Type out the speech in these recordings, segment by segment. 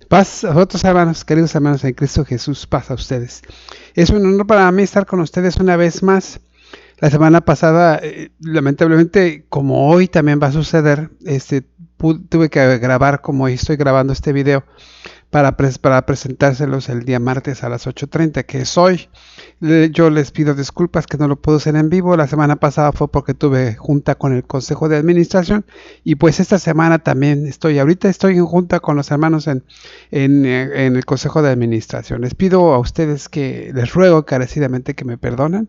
Paz a vosotros, hermanos, queridos hermanos en Cristo Jesús, paz a ustedes. Es un honor para mí estar con ustedes una vez más. La semana pasada, lamentablemente, como hoy también va a suceder, tuve que grabar como hoy estoy grabando este video para presentárselos el día martes a las 8:30, que es hoy. Yo les pido disculpas que no lo puedo hacer en vivo. La semana pasada fue porque tuve junta con el Consejo de Administración y pues esta semana también ahorita estoy en junta con los hermanos en el Consejo de Administración. Les pido a ustedes les ruego encarecidamente que me perdonen.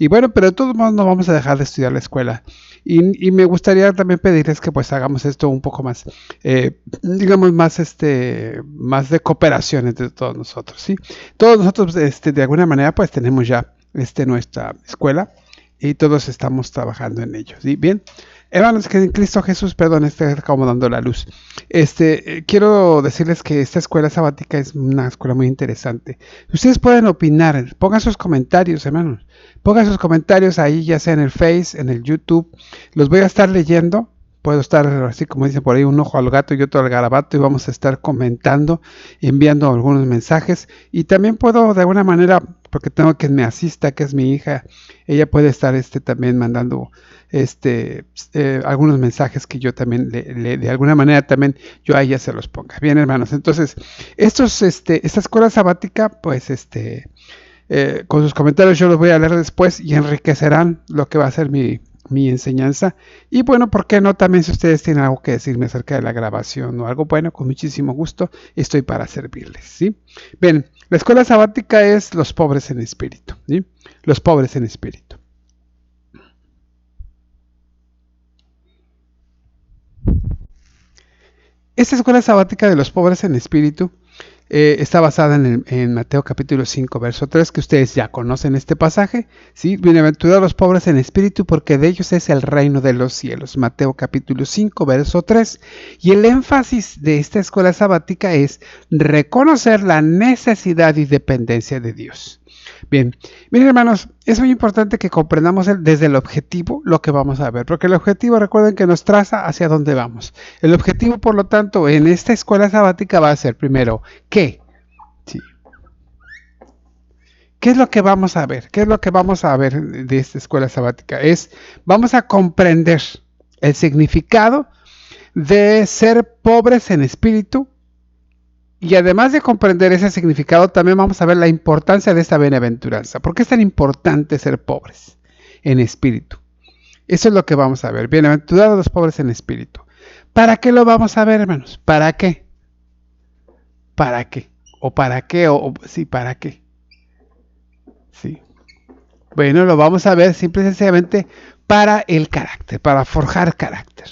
Y bueno, pero de todos modos no vamos a dejar de estudiar la escuela. Y me gustaría también pedirles que pues hagamos esto un poco más, digamos, más de cooperación entre todos nosotros, ¿sí? Todos nosotros, de alguna manera, pues tenemos ya, nuestra escuela y todos estamos trabajando en ello, ¿sí? Bien. Hermanos, que en Cristo Jesús, perdón, estoy acomodando la luz. Quiero decirles que esta escuela sabática es una escuela muy interesante. Ustedes pueden opinar, pongan sus comentarios, hermanos. Pongan sus comentarios ahí, ya sea en el Face, en el YouTube. Los voy a estar leyendo. Puedo estar, así como dicen por ahí, un ojo al gato y otro al garabato, y vamos a estar comentando, enviando algunos mensajes. Y también puedo, de alguna manera, porque tengo quien me asista, que es mi hija, ella puede estar también mandando algunos mensajes que yo también de alguna manera también yo a ella se los ponga. Bien, hermanos, entonces, esta escuela sabática, pues, con sus comentarios yo los voy a leer después y enriquecerán lo que va a ser mi enseñanza. Y bueno, ¿por qué no? También si ustedes tienen algo que decirme acerca de la grabación o algo, bueno, con muchísimo gusto estoy para servirles, ¿sí? Bien, la escuela sabática es los pobres en espíritu, ¿sí? Los pobres en espíritu. Esta escuela sabática de los pobres en espíritu está basada en Mateo capítulo 5, verso 3, que ustedes ya conocen este pasaje. ¿Sí? Bienaventurados los pobres en espíritu, porque de ellos es el reino de los cielos. Mateo capítulo 5, verso 3. Y el énfasis de esta escuela sabática es reconocer la necesidad y dependencia de Dios. Bien, miren hermanos, es muy importante que comprendamos desde el objetivo lo que vamos a ver, porque el objetivo, recuerden que nos traza hacia dónde vamos. El objetivo, por lo tanto, en esta escuela sabática va a ser primero, ¿qué? Sí. ¿Qué es lo que vamos a ver? ¿Qué es lo que vamos a ver de esta escuela sabática? Vamos a comprender el significado de ser pobres en espíritu. Y además de comprender ese significado, también vamos a ver la importancia de esta bienaventuranza. ¿Por qué es tan importante ser pobres en espíritu? Eso es lo que vamos a ver. Bienaventurados los pobres en espíritu. ¿Para qué lo vamos a ver, hermanos? ¿Para qué? ¿Para qué? ¿O para qué? Sí, ¿para qué? Sí. Bueno, lo vamos a ver simple y sencillamente para el carácter, para forjar carácter.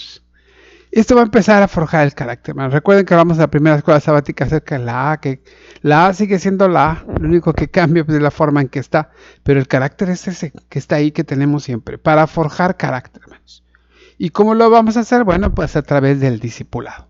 Esto va a empezar a forjar el carácter, man. Recuerden que hablamos de la primera escuela sabática acerca de la A, que la A sigue siendo la A, lo único que cambia es la forma en que está, pero el carácter es ese, que está ahí, que tenemos siempre, para forjar carácter, hermanos. ¿Y cómo lo vamos a hacer? Bueno, pues a través del discipulado,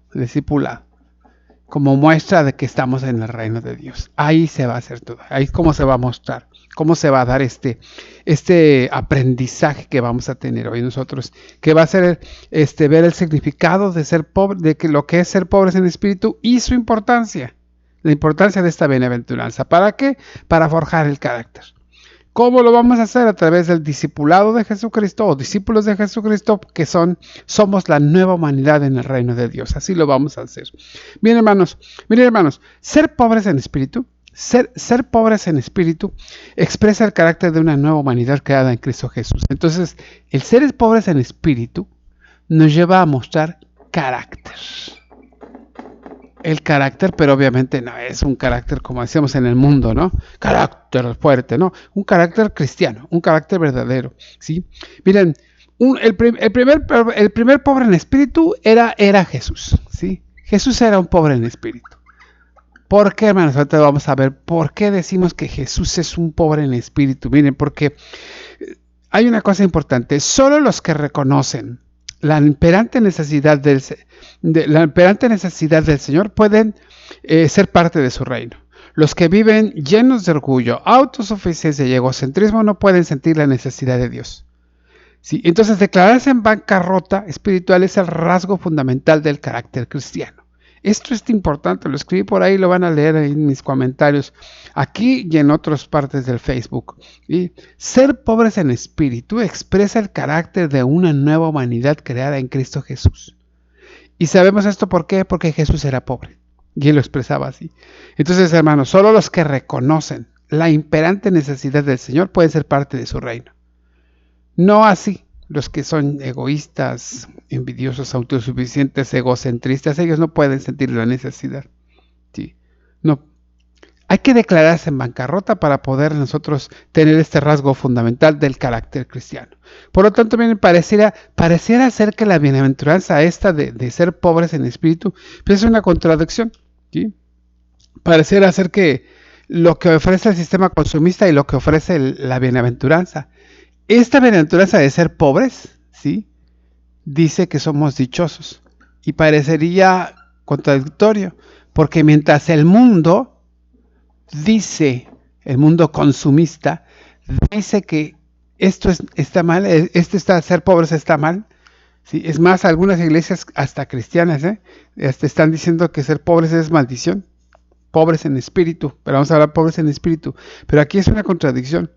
como muestra de que estamos en el reino de Dios. Ahí se va a hacer todo, ahí es como se va a mostrar, cómo se va a dar este aprendizaje que vamos a tener hoy nosotros, que va a ser ver el significado de ser pobre, de que lo que es ser pobres en espíritu y su importancia, la importancia de esta bienaventuranza. ¿Para qué? Para forjar el carácter. ¿Cómo lo vamos a hacer? A través del discipulado de Jesucristo o discípulos de Jesucristo, que somos la nueva humanidad en el reino de Dios. Así lo vamos a hacer. Miren hermanos, ser pobres en espíritu, ser pobres en espíritu expresa el carácter de una nueva humanidad creada en Cristo Jesús. Entonces, el ser pobres en espíritu nos lleva a mostrar carácter. El carácter, pero obviamente no es un carácter como decíamos en el mundo, ¿no? Carácter fuerte, ¿no? Un carácter cristiano, un carácter verdadero, ¿sí? Miren, el primer pobre en espíritu era Jesús, ¿sí? Jesús era un pobre en espíritu. ¿Por qué, hermanos? Ahorita vamos a ver por qué decimos que Jesús es un pobre en espíritu. Miren, porque hay una cosa importante. Solo los que reconocen la imperante necesidad del Señor pueden ser parte de su reino. Los que viven llenos de orgullo, autosuficiencia y egocentrismo no pueden sentir la necesidad de Dios. ¿Sí? Entonces, declararse en bancarrota espiritual es el rasgo fundamental del carácter cristiano. Esto es importante, lo escribí por ahí, lo van a leer ahí en mis comentarios, aquí y en otras partes del Facebook. ¿Sí? Ser pobres en espíritu expresa el carácter de una nueva humanidad creada en Cristo Jesús. Y sabemos esto ¿por qué? Porque Jesús era pobre y él lo expresaba así. Entonces, hermanos, solo los que reconocen la imperante necesidad del Señor pueden ser parte de su reino. No así los que son egoístas, envidiosos, autosuficientes, egocentristas. Ellos no pueden sentir la necesidad. Sí. No. Hay que declararse en bancarrota para poder nosotros tener este rasgo fundamental del carácter cristiano. Por lo tanto, bien, pareciera ser que la bienaventuranza esta de ser pobres en espíritu, pues es una contradicción. ¿Sí? Pareciera ser que lo que ofrece el sistema consumista y lo que ofrece la bienaventuranza. Esta bienaventuranza de ser pobres, ¿sí? Dice que somos dichosos. Y parecería contradictorio, porque mientras el mundo dice, el mundo consumista, dice que esto está mal, ser pobres está mal. ¿Sí? Es más, algunas iglesias, hasta cristianas, están diciendo que ser pobres es maldición. Pobres en espíritu, pero vamos a hablar pobres en espíritu. Pero aquí es una contradicción.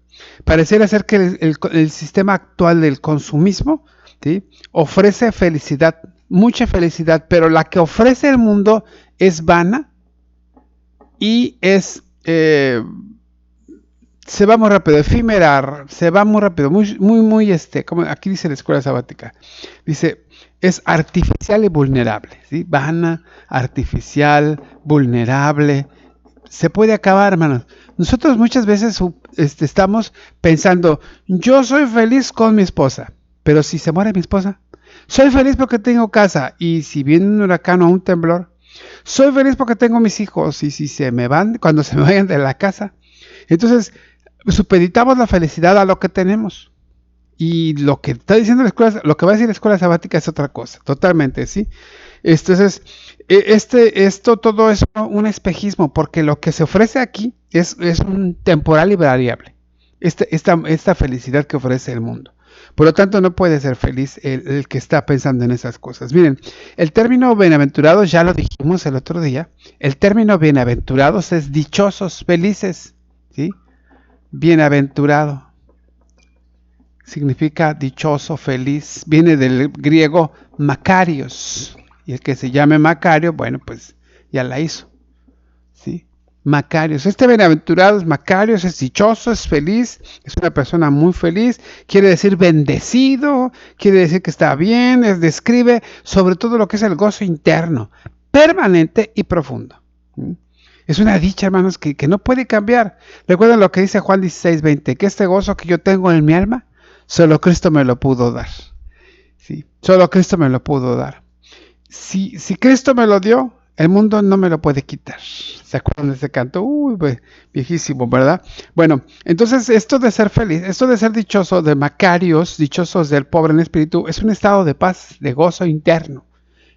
Pareciera ser que el sistema actual del consumismo, ¿sí? Ofrece felicidad, mucha felicidad, pero la que ofrece el mundo es vana y es se va muy rápido, efímera, se va muy rápido, muy, como aquí dice la escuela sabática, dice, es artificial y vulnerable, ¿sí? Vana, artificial, vulnerable, se puede acabar, hermanos. Nosotros muchas veces estamos pensando, yo soy feliz con mi esposa, pero si se muere mi esposa, soy feliz porque tengo casa, y si viene un huracán o un temblor, soy feliz porque tengo mis hijos, y si se me van, cuando se me vayan de la casa, entonces supeditamos la felicidad a lo que tenemos. Y lo que está diciendo la escuela, lo que va a decir la escuela sabática es otra cosa, totalmente, ¿sí? Entonces, esto todo es un espejismo, porque lo que se ofrece aquí es un temporal y variable. Esta felicidad que ofrece el mundo. Por lo tanto, no puede ser feliz el que está pensando en esas cosas. Miren, el término bienaventurados, ya lo dijimos el otro día, el término bienaventurados es dichosos, felices, ¿sí? Bienaventurado significa dichoso, feliz, viene del griego Macarios, y el que se llame Macario, bueno, pues ya la hizo, ¿sí? Macarios, este bienaventurado es Macarios, es dichoso, es feliz, es una persona muy feliz, quiere decir bendecido, quiere decir que está bien, describe sobre todo lo que es el gozo interno, permanente y profundo. ¿Sí? Es una dicha, hermanos, que no puede cambiar. Recuerden lo que dice Juan 16:20, que este gozo que yo tengo en mi alma, solo Cristo me lo pudo dar. ¿Sí? Solo Cristo me lo pudo dar. Si Cristo me lo dio, el mundo no me lo puede quitar. ¿Se acuerdan de ese canto? Uy, viejísimo, ¿verdad? Bueno, entonces esto de ser feliz, esto de ser dichoso, de Macarios, dichosos del pobre en espíritu, es un estado de paz, de gozo interno.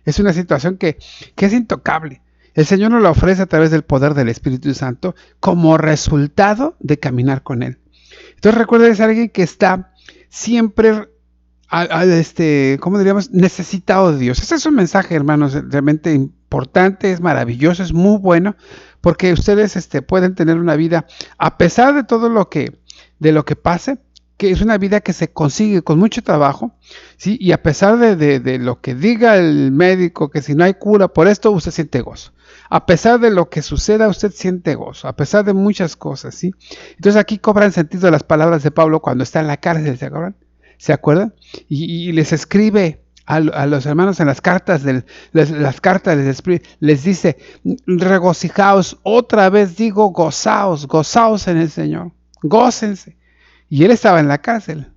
Es una situación que es intocable. El Señor nos la ofrece a través del poder del Espíritu Santo como resultado de caminar con Él. Entonces recuerda, es alguien que está siempre, ¿cómo diríamos? Necesitado de Dios. Ese es un mensaje, hermanos, realmente importante, es maravilloso, es muy bueno, porque ustedes pueden tener una vida, a pesar de todo lo que pase, que es una vida que se consigue con mucho trabajo, ¿sí? Y a pesar de lo que diga el médico, que si no hay cura por esto, usted siente gozo. A pesar de lo que suceda, usted siente gozo, a pesar de muchas cosas, ¿sí? Entonces aquí cobran sentido las palabras de Pablo cuando está en la cárcel, ¿se acuerdan? ¿Se acuerdan? Y les escribe a los hermanos en las cartas, les dice, regocijaos, otra vez digo, gozaos en el Señor, gócense. Y él estaba en la cárcel.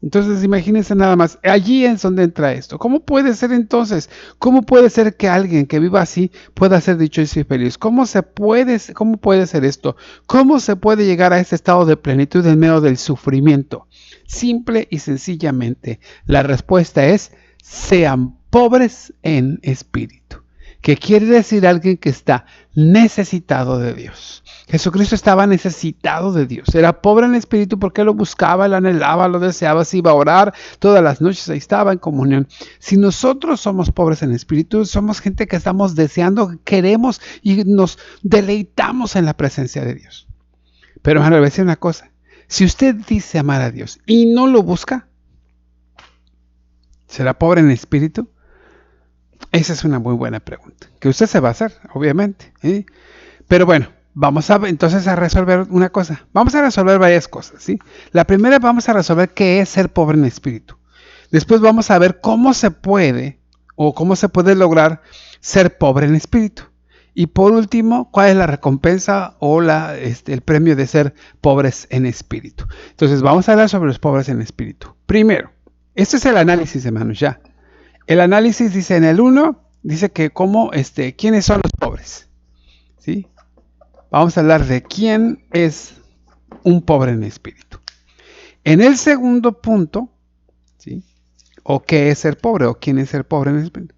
Entonces imagínense nada más, allí es donde entra esto. ¿Cómo puede ser entonces? ¿Cómo puede ser que alguien que viva así pueda ser dichoso y feliz? ¿Cómo puede ser esto? ¿Cómo se puede llegar a este estado de plenitud en medio del sufrimiento? Simple y sencillamente, la respuesta es, sean pobres en espíritu. que quiere decir alguien que está necesitado de Dios. Jesucristo estaba necesitado de Dios. Era pobre en espíritu porque lo buscaba, lo anhelaba, lo deseaba, se iba a orar todas las noches, ahí estaba en comunión. Si nosotros somos pobres en espíritu, somos gente que estamos deseando, queremos y nos deleitamos en la presencia de Dios. Pero hermano, le voy a decir una cosa. Si usted dice amar a Dios y no lo busca, ¿será pobre en espíritu? Esa es una muy buena pregunta, que usted se va a hacer, obviamente. Pero bueno, vamos entonces a resolver una cosa. Vamos a resolver varias cosas, ¿sí? La primera, vamos a resolver qué es ser pobre en espíritu. Después vamos a ver cómo se puede lograr ser pobre en espíritu. Y por último, ¿cuál es la recompensa o el premio de ser pobres en espíritu? Entonces, vamos a hablar sobre los pobres en espíritu. Primero, este es el análisis, hermanos, ya. El análisis dice en el 1, dice que quiénes son los pobres, ¿sí? Vamos a hablar de quién es un pobre en espíritu. En el segundo punto, ¿sí? O qué es ser pobre, o quién es ser pobre en espíritu.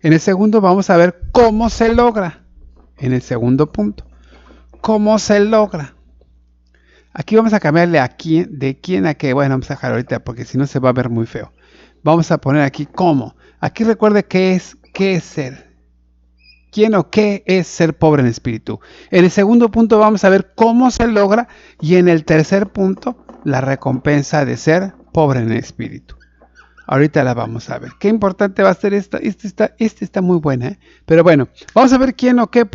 En el segundo vamos a ver cómo se logra. En el segundo punto, ¿cómo se logra? Aquí vamos a cambiarle de quién a qué. Bueno, vamos a dejar ahorita porque si no se va a ver muy feo. Vamos a poner aquí cómo. Aquí recuerde qué es ser. ¿Quién o qué es ser pobre en espíritu? En el segundo punto vamos a ver cómo se logra. Y en el tercer punto, la recompensa de ser pobre en espíritu. Ahorita la vamos a ver. Qué importante va a ser esta. Esta está muy buena, ¿eh? Pero bueno, vamos a ver quién o qué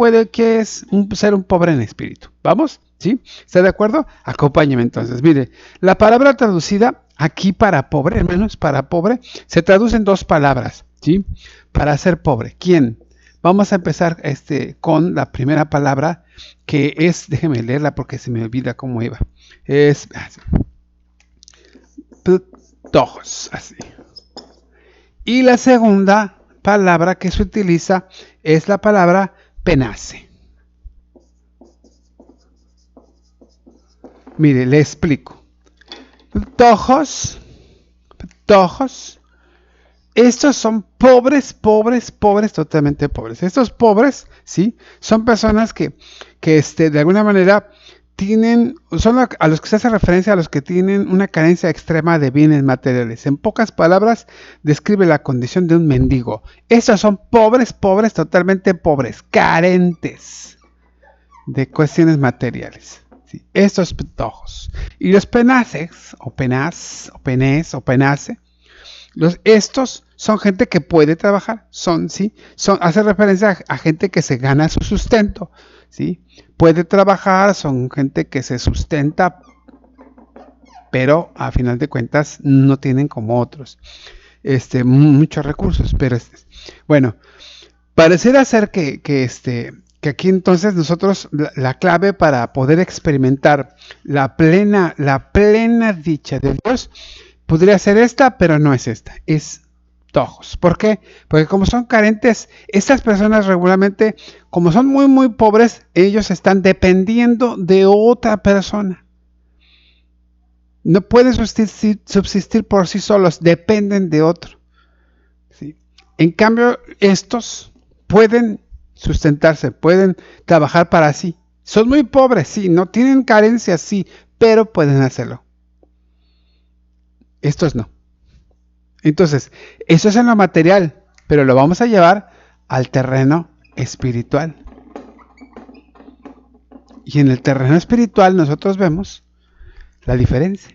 es ser un pobre en espíritu. ¿Vamos? ¿Sí? ¿Está de acuerdo? Acompáñeme entonces. Mire, la palabra traducida aquí para pobre, hermanos, para pobre, se traduce en dos palabras, ¿sí? Para ser pobre. ¿Quién? Vamos a empezar con la primera palabra que es, déjeme leerla porque se me olvida cómo iba. Es ptojos, así. Y la segunda palabra que se utiliza es la palabra penace. Mire, le explico. Ptojos. Estos son pobres, totalmente pobres. Estos pobres, ¿sí? Son personas que de alguna manera son a los que se hace referencia a los que tienen una carencia extrema de bienes materiales. En pocas palabras, describe la condición de un mendigo. Estos son pobres, totalmente pobres, carentes de cuestiones materiales. ¿Sí? Estos ptojos. Y los penaces, estos son gente que puede trabajar, hace referencia a gente que se gana su sustento, ¿sí? Puede trabajar, son gente que se sustenta, pero a final de cuentas no tienen como otros muchos recursos, pero bueno, pareciera ser que aquí entonces nosotros la clave para poder experimentar la plena dicha de Dios podría ser esta, pero no es esta, es tojos. ¿Por qué? Porque como son carentes, estas personas regularmente, como son muy, muy pobres, ellos están dependiendo de otra persona. No pueden subsistir por sí solos, dependen de otro. ¿Sí? En cambio, estos pueden sustentarse, pueden trabajar para sí. Son muy pobres, sí, no tienen carencias, sí, pero pueden hacerlo. Estos no. Entonces, eso es en lo material, pero lo vamos a llevar al terreno espiritual. Y en el terreno espiritual nosotros vemos la diferencia.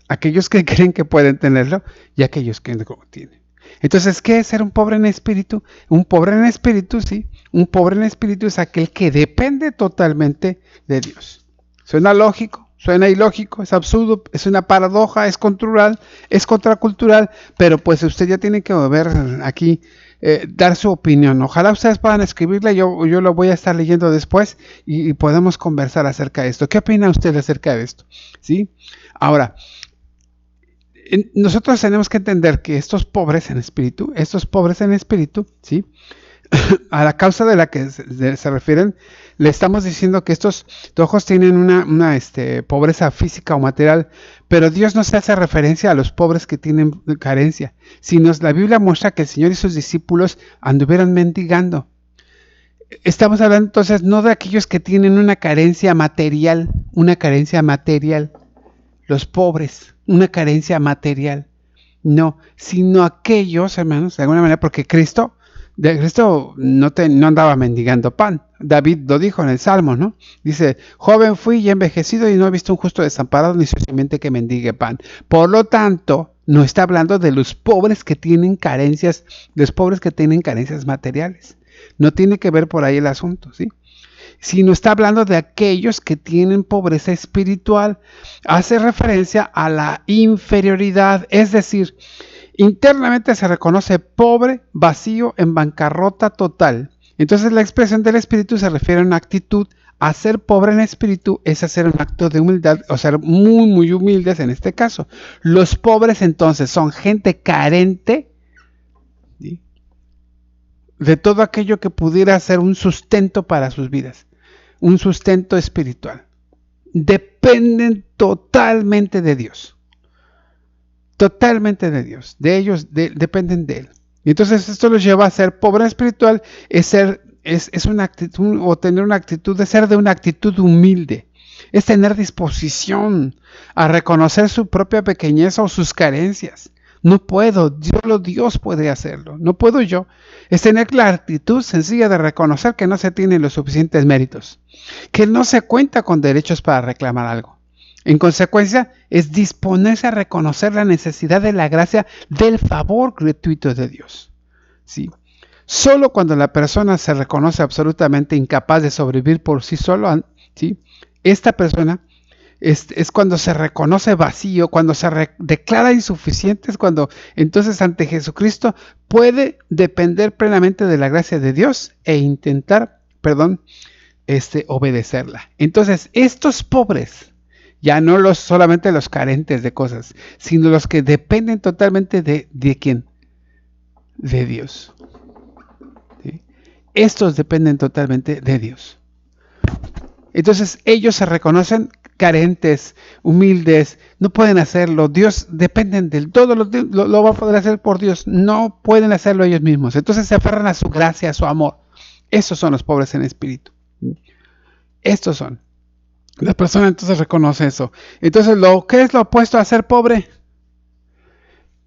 Aquellos que creen que pueden tenerlo y aquellos que no tienen. Entonces, ¿qué es ser un pobre en espíritu? Un pobre en espíritu, sí. Un pobre en espíritu es aquel que depende totalmente de Dios. Suena lógico. Suena ilógico, es absurdo, es una paradoja, es contracultural, pero pues usted ya tiene que ver aquí, dar su opinión. Ojalá ustedes puedan escribirla, yo lo voy a estar leyendo después y podemos conversar acerca de esto. ¿Qué opina usted acerca de esto? ¿Sí? Ahora, nosotros tenemos que entender que estos pobres en espíritu, ¿sí? a la causa de la que se refieren, le estamos diciendo que estos ojos tienen una pobreza física o material, pero Dios no se hace referencia a los pobres que tienen carencia, sino la Biblia muestra que el Señor y sus discípulos anduvieron mendigando. Estamos hablando entonces no de aquellos que tienen una carencia material, los pobres, una carencia material, no, sino aquellos, hermanos, de alguna manera, porque Cristo no andaba mendigando pan. David lo dijo en el Salmo, ¿no? Dice, joven fui y envejecido y no he visto un justo desamparado ni su simiente que mendigue pan. Por lo tanto, no está hablando de los pobres que tienen carencias, materiales. No tiene que ver por ahí el asunto, ¿sí? Sino está hablando de aquellos que tienen pobreza espiritual. Hace referencia a la inferioridad, es decir, internamente se reconoce pobre, vacío, en bancarrota total. Entonces la expresión del espíritu se refiere a una actitud. A ser pobre en espíritu es hacer un acto de humildad, o ser muy, muy humildes en este caso. Los pobres entonces son gente carente, ¿sí?, de todo aquello que pudiera ser un sustento para sus vidas, un sustento espiritual. Dependen totalmente de Dios. Totalmente de Dios. De ellos dependen de Él. Y entonces esto los lleva a ser pobre espiritual, es una actitud, o tener una actitud de ser de una actitud humilde. Es tener disposición a reconocer su propia pequeñez o sus carencias. No puedo, solo Dios puede hacerlo, no puedo yo. Es tener la actitud sencilla de reconocer que no se tienen los suficientes méritos, que no se cuenta con derechos para reclamar algo. En consecuencia, es disponerse a reconocer la necesidad de la gracia del favor gratuito de Dios. ¿Sí? Solo cuando la persona se reconoce absolutamente incapaz de sobrevivir por sí solo, ¿sí?, esta persona es cuando se reconoce vacío, cuando se declara insuficiente, es cuando entonces ante Jesucristo puede depender plenamente de la gracia de Dios e intentar, obedecerla. Entonces, estos pobres, ya no solamente los carentes de cosas, sino los que dependen totalmente de ¿quién? De Dios. ¿Sí? Estos dependen totalmente de Dios. Entonces, ellos se reconocen carentes, humildes, no pueden hacerlo. Dios dependen de él, todo lo va a poder hacer por Dios, no pueden hacerlo ellos mismos. Entonces se aferran a su gracia, a su amor. Esos son los pobres en espíritu. Estos son. La persona entonces reconoce eso. Entonces, ¿qué es lo opuesto a ser pobre?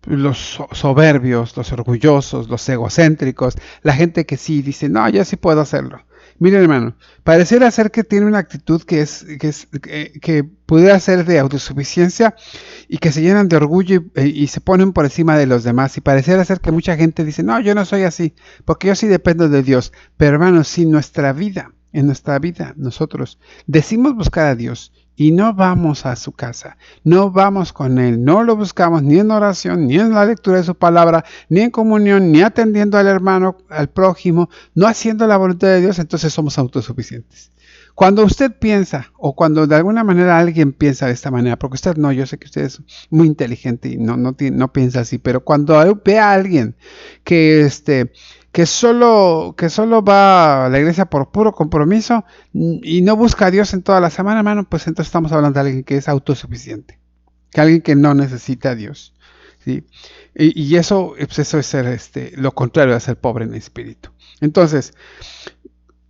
Los soberbios, los orgullosos, los egocéntricos, la gente que sí dice, no, yo sí puedo hacerlo. Miren, hermano, pareciera ser que tiene una actitud que pudiera ser de autosuficiencia y que se llenan de orgullo y se ponen por encima de los demás. Y pareciera ser que mucha gente dice, no, yo no soy así, porque yo sí dependo de Dios. Pero, hermano, si en nuestra vida, nosotros decimos buscar a Dios y no vamos a su casa, no vamos con Él, no lo buscamos ni en oración, ni en la lectura de su palabra, ni en comunión, ni atendiendo al hermano, al prójimo, no haciendo la voluntad de Dios, entonces somos autosuficientes. Cuando usted piensa, o cuando de alguna manera alguien piensa de esta manera, porque usted no, yo sé que usted es muy inteligente y no piensa así, pero cuando ve a alguien que solo va a la iglesia por puro compromiso y no busca a Dios en toda la semana, hermano, pues entonces estamos hablando de alguien que es autosuficiente, que alguien que no necesita a Dios, ¿sí? Y eso es ser lo contrario de ser pobre en espíritu. Entonces,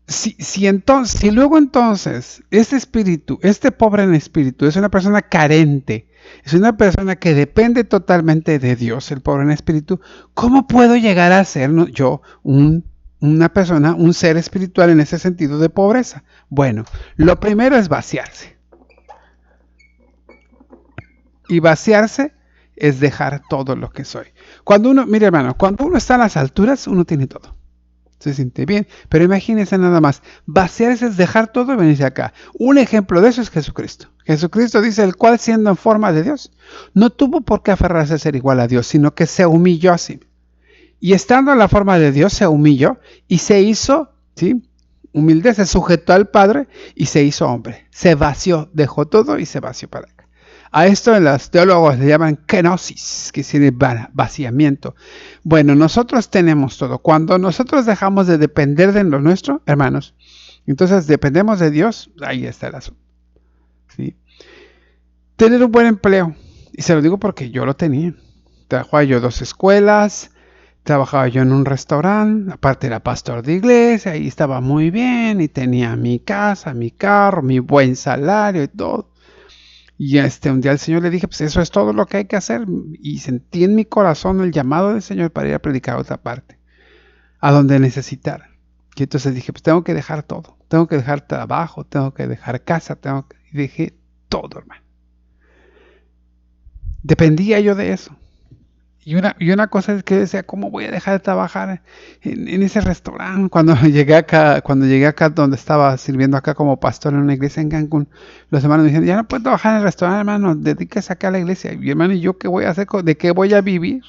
si luego entonces este espíritu, este pobre en espíritu, es una persona carente, es una persona que depende totalmente de Dios, el pobre en espíritu, ¿cómo puedo llegar a ser yo una persona, un ser espiritual en ese sentido de pobreza? Bueno, lo primero es vaciarse. Y vaciarse es dejar todo lo que soy. Mire, hermano, cuando uno está a las alturas, uno tiene todo. Se siente bien, pero imagínense nada más, vaciarse es dejar todo y venirse acá. Un ejemplo de eso es Jesucristo. Jesucristo dice, el cual siendo en forma de Dios, no tuvo por qué aferrarse a ser igual a Dios, sino que se humilló a sí. Y estando en la forma de Dios, se humilló y se hizo, ¿sí?, humilde, se sujetó al Padre y se hizo hombre. Se vació, dejó todo y se vació para acá. A esto en los teólogos le llaman kenosis, que significa vaciamiento. Bueno, nosotros tenemos todo. Cuando nosotros dejamos de depender de lo nuestro, hermanos, entonces dependemos de Dios, ahí está el asunto. ¿Sí? Tener un buen empleo. Y se lo digo porque yo lo tenía. Trabajaba yo 2 escuelas, trabajaba yo en un restaurante, aparte era pastor de iglesia, y estaba muy bien, y tenía mi casa, mi carro, mi buen salario y todo. Y un día al Señor le dije, pues eso es todo lo que hay que hacer. Y sentí en mi corazón el llamado del Señor para ir a predicar a otra parte, a donde necesitara. Y entonces dije, pues tengo que dejar todo. Tengo que dejar trabajo, tengo que dejar casa, y dejé todo, hermano. Dependía yo de eso. Y una cosa es que decía, ¿cómo voy a dejar de trabajar en ese restaurante? Cuando llegué acá donde estaba sirviendo acá como pastor en una iglesia en Cancún, los hermanos me dijeron, ya no puedo trabajar en el restaurante, hermano, dedíquese acá a la iglesia. Y hermano, ¿y yo qué voy a hacer? ¿De qué voy a vivir?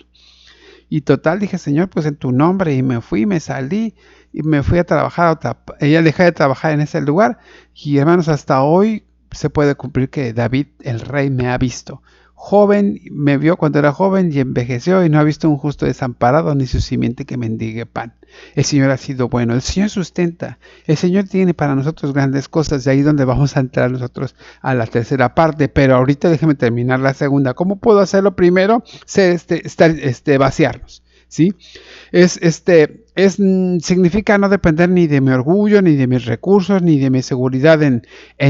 Y total, dije, Señor, pues en tu nombre, y me fui, me salí, y me fui a trabajar ella dejé de trabajar en ese lugar, y hermanos, hasta hoy se puede cumplir que David, el rey, me ha visto. Joven, me vio cuando era joven y envejeció y no ha visto un justo desamparado ni su simiente que mendigue pan. El Señor ha sido bueno, el Señor sustenta, el Señor tiene para nosotros grandes cosas, de ahí donde vamos a entrar nosotros a la tercera parte, pero ahorita déjeme terminar la segunda. ¿Cómo puedo hacerlo? Primero, vaciarnos, ¿sí? Significa no depender ni de mi orgullo, ni de mis recursos, ni de mi seguridad en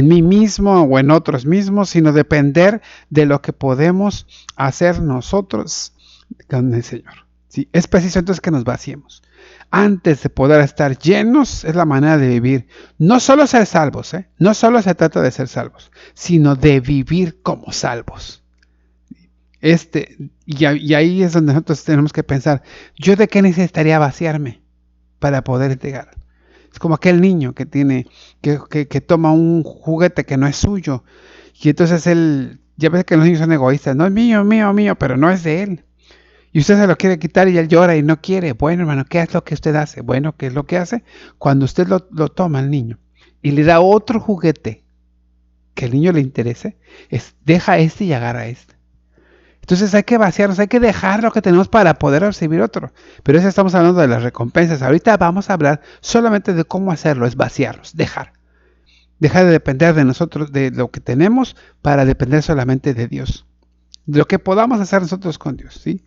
mí mismo o en otros mismos, sino depender de lo que podemos hacer nosotros con el Señor. ¿Sí? Es preciso entonces que nos vaciemos. Antes de poder estar llenos, es la manera de vivir. No solo ser salvos, no solo se trata de ser salvos, sino de vivir como salvos. Y ahí es donde nosotros tenemos que pensar, ¿yo de qué necesitaría vaciarme para poder entregar? Es como aquel niño que toma un juguete que no es suyo, y entonces ya ves que los niños son egoístas, no es mío, mío, mío, pero no es de él. Y usted se lo quiere quitar y él llora y no quiere. Bueno, hermano, ¿qué es lo que usted hace? Bueno, ¿qué es lo que hace? Cuando usted lo toma al niño y le da otro juguete que al niño le interese, deja y agarra este. Entonces hay que vaciarnos, hay que dejar lo que tenemos para poder recibir otro. Pero eso estamos hablando de las recompensas. Ahorita vamos a hablar solamente de cómo hacerlo, es vaciarnos, dejar. Dejar de depender de nosotros, de lo que tenemos, para depender solamente de Dios. De lo que podamos hacer nosotros con Dios, ¿sí?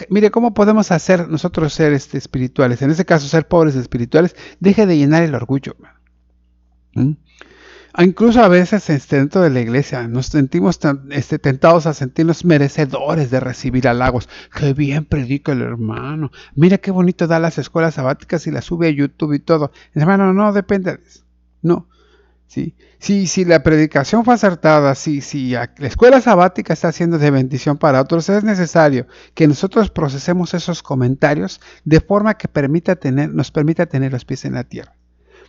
Mire, ¿cómo podemos hacer nosotros ser espirituales? En este caso, ser pobres espirituales. Deje de llenar el orgullo. ¿Mm? Incluso a veces dentro de la iglesia nos sentimos tentados a sentirnos merecedores de recibir halagos. ¡Qué bien predica el hermano! Mira qué bonito da las escuelas sabáticas y las sube a YouTube y todo. Hermano, no depende de eso. No. ¿Sí? Si la predicación fue acertada, si la escuela sabática está siendo de bendición para otros, es necesario que nosotros procesemos esos comentarios de forma que nos permita tener los pies en la tierra,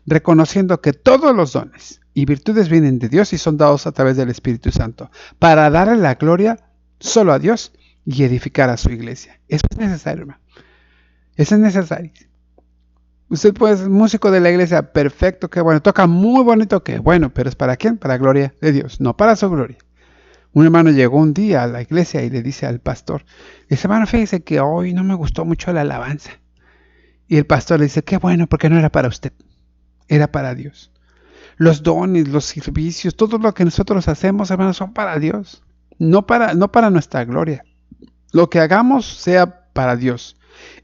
reconociendo que todos los dones y virtudes vienen de Dios y son dados a través del Espíritu Santo, para darle la gloria solo a Dios y edificar a su iglesia. Eso es necesario, hermano. Eso es necesario. Usted puede ser músico de la iglesia, perfecto, qué bueno, toca muy bonito, qué bueno, pero ¿es para quién? Para la gloria de Dios, no para su gloria. Un hermano llegó un día a la iglesia y le dice al pastor, dice, hermano, fíjese que hoy no me gustó mucho la alabanza. Y el pastor le dice, qué bueno, porque no era para usted, era para Dios. Los dones, los servicios, todo lo que nosotros hacemos, hermanos, son para Dios, no para nuestra gloria. Lo que hagamos sea para Dios.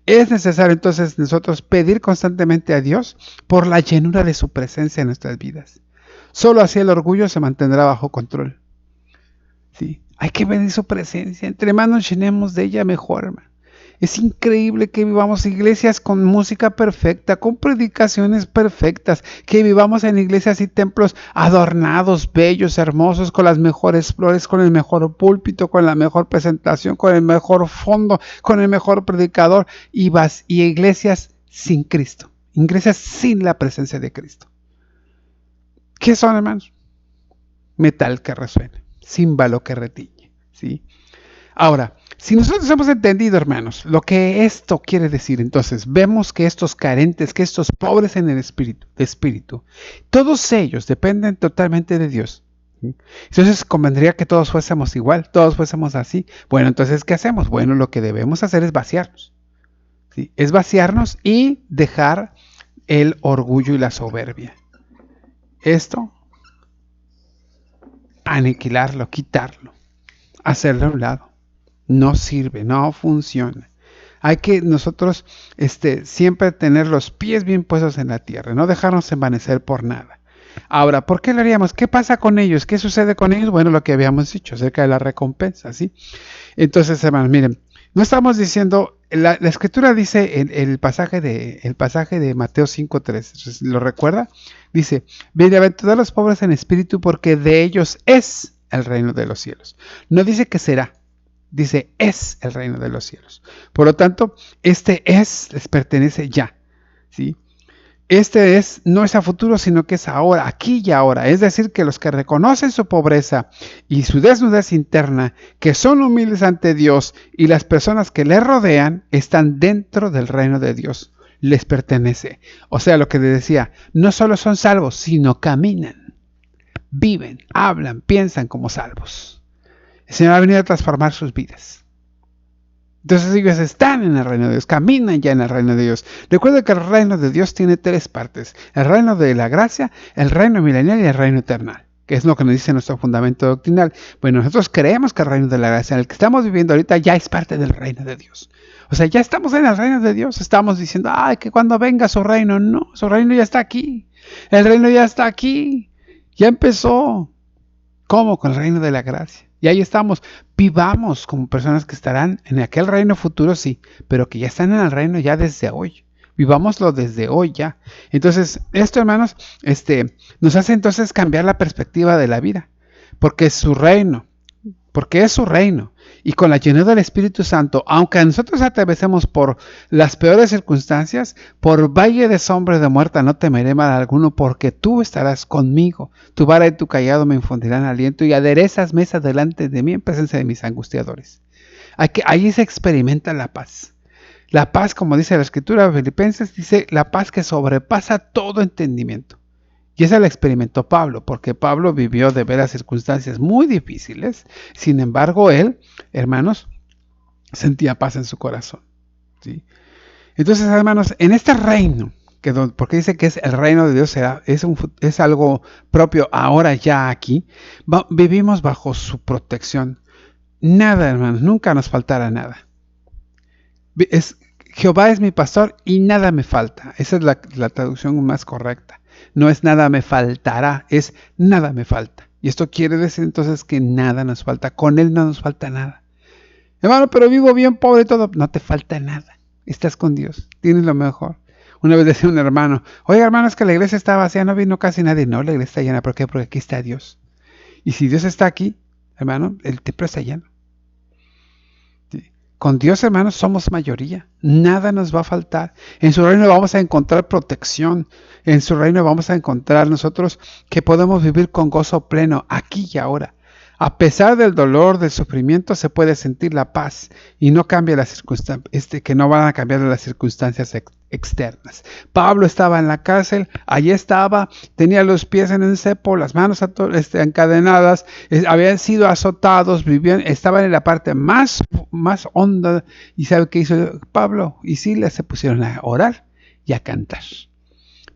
Es necesario entonces nosotros pedir constantemente a Dios por la llenura de su presencia en nuestras vidas. Solo así el orgullo se mantendrá bajo control. ¿Sí? Hay que pedir su presencia. Entre más nos llenemos de ella, mejor, hermano. Es increíble que vivamos iglesias con música perfecta, con predicaciones perfectas, que vivamos en iglesias y templos adornados, bellos, hermosos, con las mejores flores, con el mejor púlpito, con la mejor presentación, con el mejor fondo, con el mejor predicador, y iglesias sin Cristo, iglesias sin la presencia de Cristo. ¿Qué son, hermanos? Metal que resuena, címbalo que retiñe, ¿sí? Ahora, si nosotros hemos entendido, hermanos, lo que esto quiere decir, entonces vemos que estos carentes, que estos pobres en el espíritu, todos ellos dependen totalmente de Dios. Entonces convendría que todos fuésemos igual, todos fuésemos así. Bueno, entonces, ¿qué hacemos? Bueno, lo que debemos hacer es vaciarnos. ¿Sí? Es vaciarnos y dejar el orgullo y la soberbia. Esto, aniquilarlo, quitarlo, hacerlo a un lado. No sirve, no funciona. Hay que nosotros siempre tener los pies bien puestos en la tierra, no dejarnos envanecer por nada. Ahora, ¿por qué lo haríamos? ¿Qué pasa con ellos? ¿Qué sucede con ellos? Bueno, lo que habíamos dicho acerca de la recompensa, ¿sí? Entonces, hermanos, miren, no estamos diciendo, la escritura dice el pasaje de Mateo 5:3, ¿lo recuerda? Dice, bienaventurados los pobres en espíritu, porque de ellos es el reino de los cielos. No dice que será, dice es el reino de los cielos. Por lo tanto, les pertenece ya, ¿sí? No es a futuro, sino que es ahora, aquí y ahora. Es decir, que los que reconocen su pobreza y su desnudez interna, que son humildes ante Dios y las personas que les rodean, están dentro del reino de Dios. Les pertenece. O sea, lo que les decía, no solo son salvos, sino caminan, viven, hablan, piensan como salvos. El Señor ha venido a transformar sus vidas. Entonces ellos están en el reino de Dios, caminan ya en el reino de Dios. Recuerda que el reino de Dios tiene 3 partes. El reino de la gracia, el reino milenial y el reino eterno, que es lo que nos dice nuestro fundamento doctrinal. Bueno, nosotros creemos que el reino de la gracia, en el que estamos viviendo ahorita, ya es parte del reino de Dios. O sea, ya estamos en el reino de Dios. Estamos diciendo, que cuando venga su reino. No, su reino ya está aquí. El reino ya está aquí. Ya empezó. ¿Cómo? Con el reino de la gracia. Y ahí estamos. Vivamos como personas que estarán en aquel reino futuro, sí, pero que ya están en el reino ya desde hoy. Vivámoslo desde hoy ya. Entonces, esto, hermanos, nos hace entonces cambiar la perspectiva de la vida. Porque es su reino. Y con la llenura del Espíritu Santo, aunque nosotros atravesemos por las peores circunstancias, por valle de sombra y de muerte, no temeré mal alguno, porque tú estarás conmigo. Tu vara y tu cayado me infundirán aliento y aderezas mesa delante de mí en presencia de mis angustiadores. Ahí se experimenta la paz. La paz, como dice la Escritura de Filipenses, dice la paz que sobrepasa todo entendimiento. Y esa la experimentó Pablo, porque Pablo vivió de veras circunstancias muy difíciles. Sin embargo, él, hermanos, sentía paz en su corazón. ¿Sí? Entonces, hermanos, en este reino, porque dice que es el reino de Dios, es algo propio ahora ya aquí, vivimos bajo su protección. Nada, hermanos, nunca nos faltará nada. Jehová es mi pastor y nada me falta. Esa es la traducción más correcta. No es nada me faltará, es nada me falta. Y esto quiere decir entonces que nada nos falta. Con Él no nos falta nada. Hermano, pero vivo bien pobre y todo. No te falta nada. Estás con Dios. Tienes lo mejor. Una vez decía un hermano, oye hermano, es que la iglesia está vacía, no vino casi nadie. No, la iglesia está llena. ¿Por qué? Porque aquí está Dios. Y si Dios está aquí, hermano, el templo está lleno. Con Dios, hermanos, somos mayoría. Nada nos va a faltar. En su reino vamos a encontrar protección. En su reino vamos a encontrar nosotros que podemos vivir con gozo pleno aquí y ahora. A pesar del dolor, del sufrimiento, se puede sentir la paz y no cambia las circunstancias, que no van a cambiar las circunstancias externas. Pablo estaba en la cárcel, allí estaba, tenía los pies en el cepo, las manos encadenadas, habían sido azotados, estaban en la parte más honda. ¿Y sabe qué hizo Pablo y Silas? Se pusieron a orar y a cantar.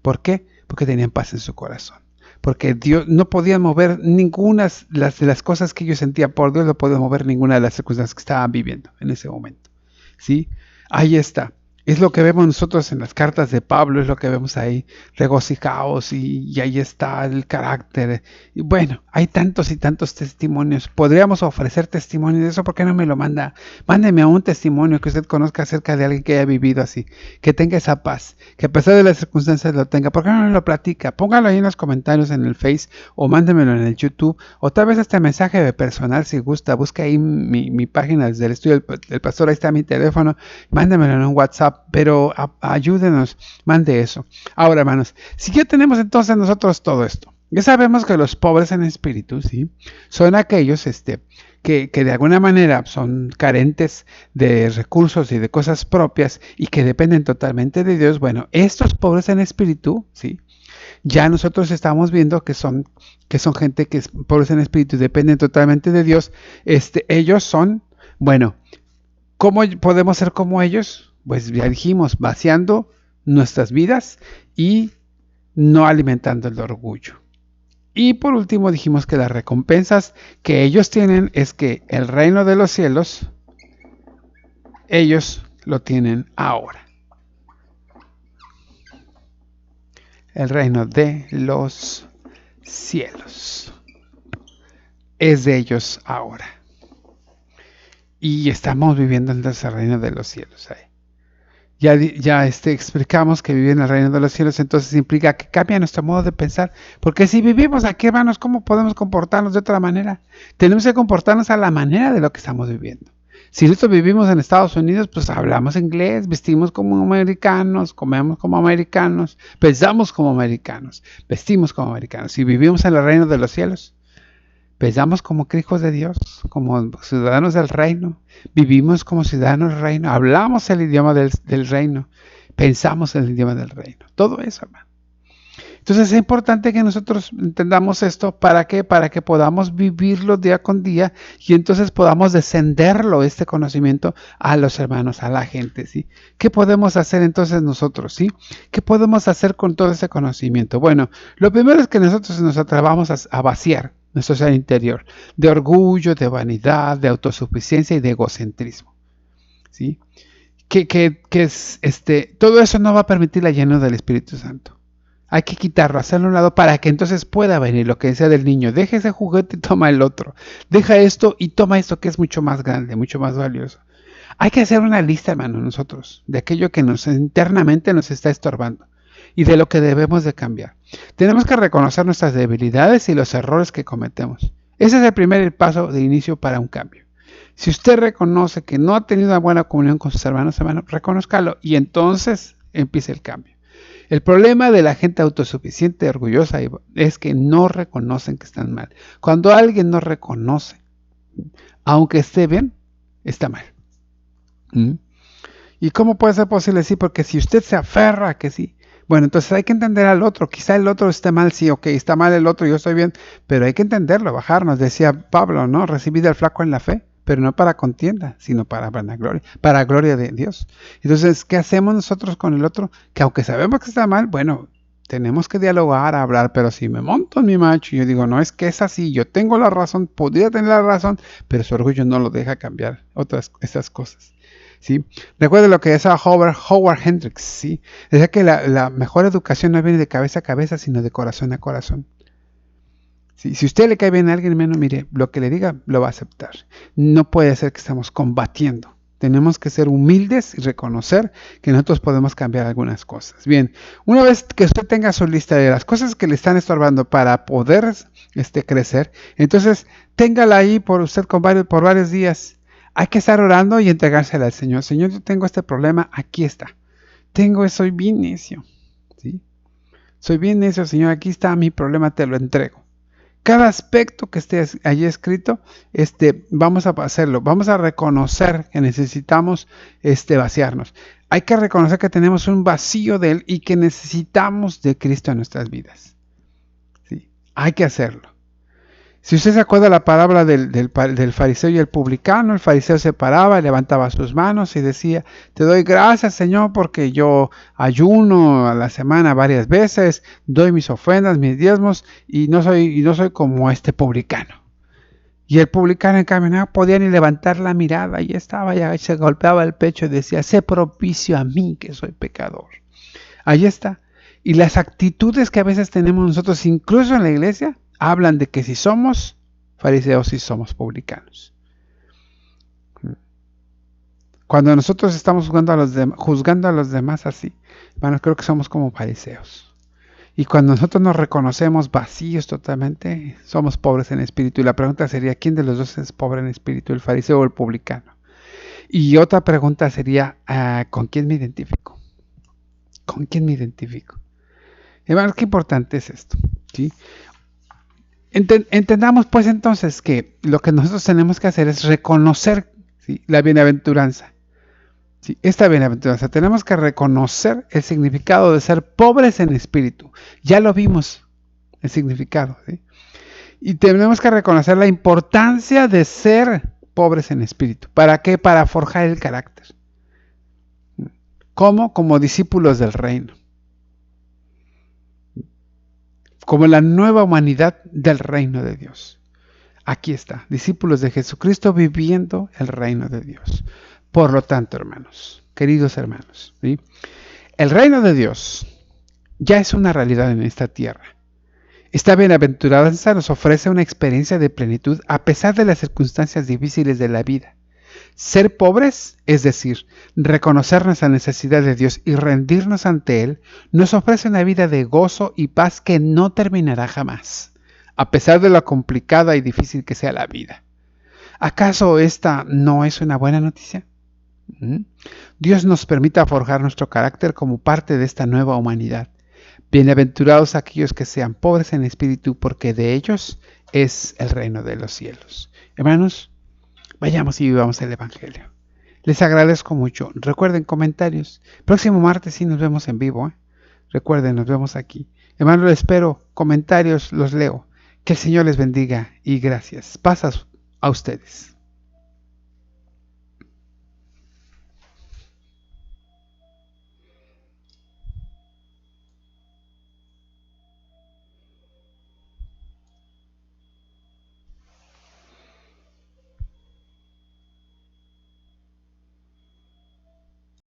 ¿Por qué? Porque tenían paz en su corazón. Porque Dios no podía mover ninguna de las cosas que ellos sentían. Por Dios no podía mover ninguna de las circunstancias que estaban viviendo en ese momento. ¿Sí? Ahí está. Es lo que vemos nosotros en las cartas de Pablo, es lo que vemos ahí, regocijados, y ahí está el carácter. Y bueno, hay tantos y tantos testimonios. Podríamos ofrecer testimonios de eso. ¿Por qué no me lo manda? Mándeme a un testimonio que usted conozca acerca de alguien que haya vivido así, que tenga esa paz, que a pesar de las circunstancias lo tenga. ¿Por qué no me lo platica? Póngalo ahí en los comentarios en el Face, o mándemelo en el YouTube, o tal vez este mensaje de personal si gusta. Busque ahí mi página desde el estudio del pastor, ahí está mi teléfono, mándemelo en un WhatsApp. Pero ayúdenos, mande eso. Ahora, hermanos, si ya tenemos entonces nosotros todo esto, ya sabemos que los pobres en espíritu, ¿sí?, son aquellos que de alguna manera son carentes de recursos y de cosas propias y que dependen totalmente de Dios. Bueno, estos pobres en espíritu, ¿sí?, Ya nosotros estamos viendo que son gente que es pobres en espíritu y dependen totalmente de Dios. Ellos son, bueno, ¿cómo podemos ser como ellos? Pues ya dijimos, vaciando nuestras vidas y no alimentando el orgullo. Y por último dijimos que las recompensas que ellos tienen es que el reino de los cielos, ellos lo tienen ahora. El reino de los cielos es de ellos ahora. Y estamos viviendo en el reino de los cielos ahí. Ya explicamos que vivir en el reino de los cielos, entonces implica que cambia nuestro modo de pensar. Porque si vivimos aquí, hermanos, ¿cómo podemos comportarnos de otra manera? Tenemos que comportarnos a la manera de lo que estamos viviendo. Si nosotros vivimos en Estados Unidos, pues hablamos inglés, vestimos como americanos, comemos como americanos, pensamos como americanos, vestimos como americanos. Si vivimos en el reino de los cielos, pensamos como hijos de Dios, como ciudadanos del reino, vivimos como ciudadanos del reino, hablamos el idioma del reino, pensamos el idioma del reino. Todo eso, hermano. Entonces es importante que nosotros entendamos esto. ¿Para qué? Para que podamos vivirlo día con día y entonces podamos descenderlo, este conocimiento, a los hermanos, a la gente, ¿sí? ¿Qué podemos hacer entonces nosotros, sí? ¿Qué podemos hacer con todo ese conocimiento? Bueno, lo primero es que nosotros nos atrevamos a vaciar nuestro ser interior de orgullo, de vanidad, de autosuficiencia y de egocentrismo, ¿sí? Todo eso no va a permitir la llenura del Espíritu Santo. Hay que quitarlo, hacerlo a un lado para que entonces pueda venir lo que decía del niño. Deja ese juguete y toma el otro. Deja esto y toma esto que es mucho más grande, mucho más valioso. Hay que hacer una lista, hermano, nosotros, de aquello que internamente nos está estorbando y de lo que debemos de cambiar. Tenemos que reconocer nuestras debilidades y los errores que cometemos. Ese es el primer paso de inicio para un cambio. Si usted reconoce que no ha tenido una buena comunión con sus hermanos, reconózcalo y entonces empiece el cambio. El problema de la gente autosuficiente y orgullosa es que no reconocen que están mal. Cuando alguien no reconoce, aunque esté bien, está mal. ¿Y cómo puede ser posible? Sí, porque si usted se aferra a que sí, bueno, entonces hay que entender al otro. Quizá el otro esté mal, sí, ok, está mal el otro, yo estoy bien, pero hay que entenderlo, bajarnos. Decía Pablo, ¿no? Recibid al flaco en la fe, pero no para contienda, sino para vanagloria, para gloria de Dios. Entonces, ¿qué hacemos nosotros con el otro? Que aunque sabemos que está mal, bueno, tenemos que dialogar, hablar, pero si me monto en mi macho y yo digo, no, es que es así, yo tengo la razón, podría tener la razón, pero su orgullo no lo deja cambiar esas cosas. ¿Sí? Recuerda lo que decía Howard Hendricks, ¿sí? Decía que la mejor educación no viene de cabeza a cabeza, sino de corazón a corazón. ¿Sí? Si usted le cae bien a alguien, menos, mire, lo que le diga lo va a aceptar. No puede ser que estamos combatiendo. Tenemos que ser humildes y reconocer que nosotros podemos cambiar algunas cosas. Bien, una vez que usted tenga su lista de las cosas que le están estorbando para poder crecer, entonces téngala ahí por usted por varios días. Hay que estar orando y entregársela al Señor. Señor, yo tengo este problema, aquí está. Soy bien necio. ¿Sí? Soy bien necio, Señor, aquí está mi problema, te lo entrego. Cada aspecto que esté allí escrito, vamos a hacerlo. Vamos a reconocer que necesitamos vaciarnos. Hay que reconocer que tenemos un vacío de Él y que necesitamos de Cristo en nuestras vidas. ¿Sí? Hay que hacerlo. Si usted se acuerda la parábola del fariseo y el publicano, el fariseo se paraba y levantaba sus manos y decía, te doy gracias, Señor, porque yo ayuno a la semana varias veces, doy mis ofrendas, mis diezmos, y no soy como este publicano. Y el publicano, en cambio, no podía ni levantar la mirada, y estaba ya, se golpeaba el pecho y decía, sé propicio a mí, que soy pecador. Ahí está. Y las actitudes que a veces tenemos nosotros, incluso en la iglesia, hablan de que si somos fariseos, si somos publicanos. Cuando nosotros estamos juzgando a los demás así, bueno, creo que somos como fariseos. Y cuando nosotros nos reconocemos vacíos totalmente, somos pobres en espíritu. Y la pregunta sería, ¿quién de los dos es pobre en espíritu, el fariseo o el publicano? Y otra pregunta sería, ¿con quién me identifico? ¿Con quién me identifico? Hermanos, qué importante es esto, ¿sí? Entendamos pues entonces que lo que nosotros tenemos que hacer es reconocer, ¿sí?, la bienaventuranza. Sí, esta bienaventuranza, tenemos que reconocer el significado de ser pobres en espíritu. Ya lo vimos, el significado, ¿sí? Y tenemos que reconocer la importancia de ser pobres en espíritu. ¿Para qué? Para forjar el carácter. ¿Cómo? Como discípulos del reino. Como la nueva humanidad del reino de Dios. Aquí está, discípulos de Jesucristo viviendo el reino de Dios. Por lo tanto, hermanos, queridos hermanos, ¿sí? El reino de Dios ya es una realidad en esta tierra. Esta bienaventuranza nos ofrece una experiencia de plenitud a pesar de las circunstancias difíciles de la vida. Ser pobres, es decir, reconocer nuestra necesidad de Dios y rendirnos ante Él, nos ofrece una vida de gozo y paz que no terminará jamás, a pesar de lo complicada y difícil que sea la vida. ¿Acaso esta no es una buena noticia? Dios nos permita forjar nuestro carácter como parte de esta nueva humanidad. Bienaventurados aquellos que sean pobres en espíritu, porque de ellos es el reino de los cielos. Hermanos, vayamos y vivamos el Evangelio. Les agradezco mucho. Recuerden comentarios. Próximo martes sí nos vemos en vivo. Recuerden, nos vemos aquí. Hermanos, les espero. Comentarios, los leo. Que el Señor les bendiga y gracias. Paz a ustedes.